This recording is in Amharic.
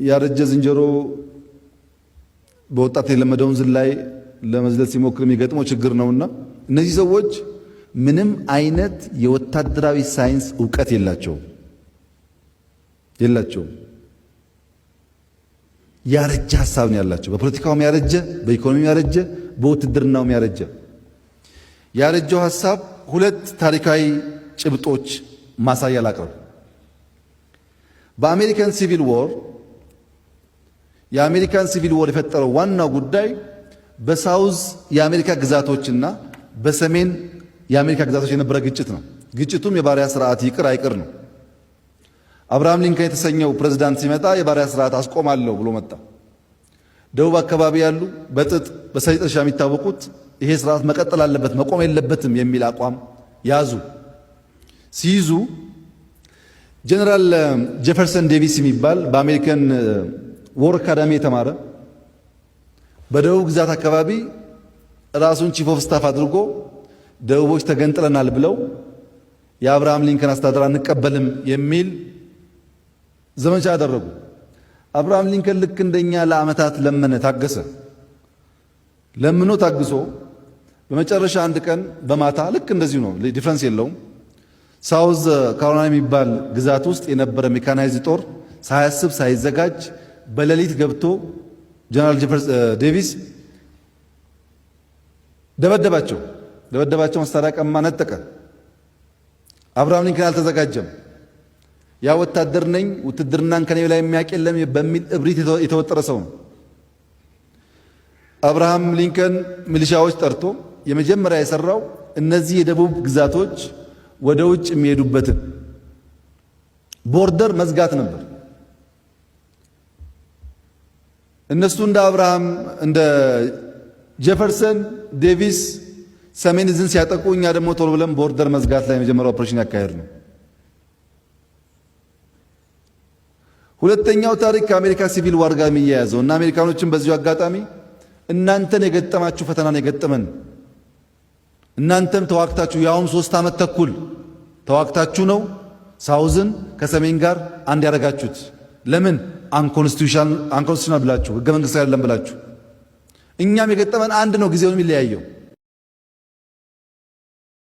ያረጀ ዝንጀሮ በወጣት የለመደውን ዝላይ ለመዝለል ሲሞክር የሚገጥመው ችግር ነውና እነዚህ ሰዎች ምንም አይነት የወታደራዊ ሳይንስ ዕውቀት የላቸውም። ያረጀ ሐሳብ ነው ያላቸው። በፖለቲካውም ያረጀ፣ በኢኮኖሚም ያረጀ፣ በውትድርናውም ያረጀ። ያረጀው ሐሳብ ሁለት ታሪካዊ ጭብጦች ማሳያ ላቅርብ። በአሜሪካን ሲቪል ዎር የአሜሪካን ሲቪል ዎር የፈጠረው ዋናው ጉዳይ በሳውዝ የአሜሪካ ግዛቶችና በሰሜን የአሜሪካ ግዛቶች የነበረ ግጭት ነው። ግጭቱም የባሪያ ስርዓት ይቅር አይቅር ነው። አብርሃም ሊንከን የተሰኘው ፕሬዝዳንት ሲመጣ የባሪያ ስርዓት አስቆማለሁ ብሎ መጣ። ደቡብ አካባቢ ያሉ በጥጥ በሰሊጥ እርሻ የሚታወቁት ይሄ ስርዓት መቀጠል አለበት መቆም የለበትም የሚል አቋም ያዙ። ሲይዙ ጀነራል ጄፈርሰን ዴቪስ የሚባል በአሜሪካን ዎር አካዳሚ የተማረ በደቡብ ግዛት አካባቢ ራሱን ቺፍ ኦፍ ስታፍ አድርጎ ደቡቦች ተገንጥለናል ብለው የአብርሃም ሊንከን አስተዳደር አንቀበልም የሚል ዘመቻ አደረጉ። አብርሃም ሊንከን ልክ እንደኛ ለዓመታት ለመነ፣ ታገሰ። ለምኖ ታግሶ በመጨረሻ አንድ ቀን በማታ ልክ እንደዚሁ ነው፣ ዲፍረንስ የለውም። ሳውዝ ካሮላይና የሚባል ግዛት ውስጥ የነበረ ሜካናይዝ ጦር ሳያስብ ሳይዘጋጅ በሌሊት ገብቶ ጀነራል ዴቪስ ደበደባቸው። መሳሪያ ቀማ፣ ነጠቀ። አብርሃም ሊንከን አልተዘጋጀም። ያ ወታደር ነኝ ውትድርናን ከኔ ላይ የሚያውቅ የለም በሚል እብሪት የተወጠረ ሰው ነው። አብርሃም ሊንከን ሚሊሻዎች ጠርቶ የመጀመሪያ የሰራው እነዚህ የደቡብ ግዛቶች ወደ ውጭ የሚሄዱበትን ቦርደር መዝጋት ነበር። እነሱ እንደ አብርሃም እንደ ጄፈርሰን ዴቪስ ሰሜን እዝን ሲያጠቁ፣ እኛ ደግሞ ቶሎ ብለን ቦርደር መዝጋት ላይ የመጀመሪያው ኦፕሬሽን ያካሄድ ነው። ሁለተኛው ታሪክ ከአሜሪካ ሲቪል ዋር ጋር የሚያያዘው እና አሜሪካኖችን በዚሁ አጋጣሚ እናንተን የገጠማችሁ ፈተናን የገጠመን እናንተም ተዋክታችሁ ያውም 3 ዓመት ተኩል ተዋክታችሁ ነው ሳውዝን ከሰሜን ጋር አንድ ያደረጋችሁት። ለምን? አንኮንስቲቱሽናል ብላችሁ ህገ መንግስት አይደለም ብላችሁ። እኛም የገጠመን አንድ ነው፣ ጊዜው የሚለያየው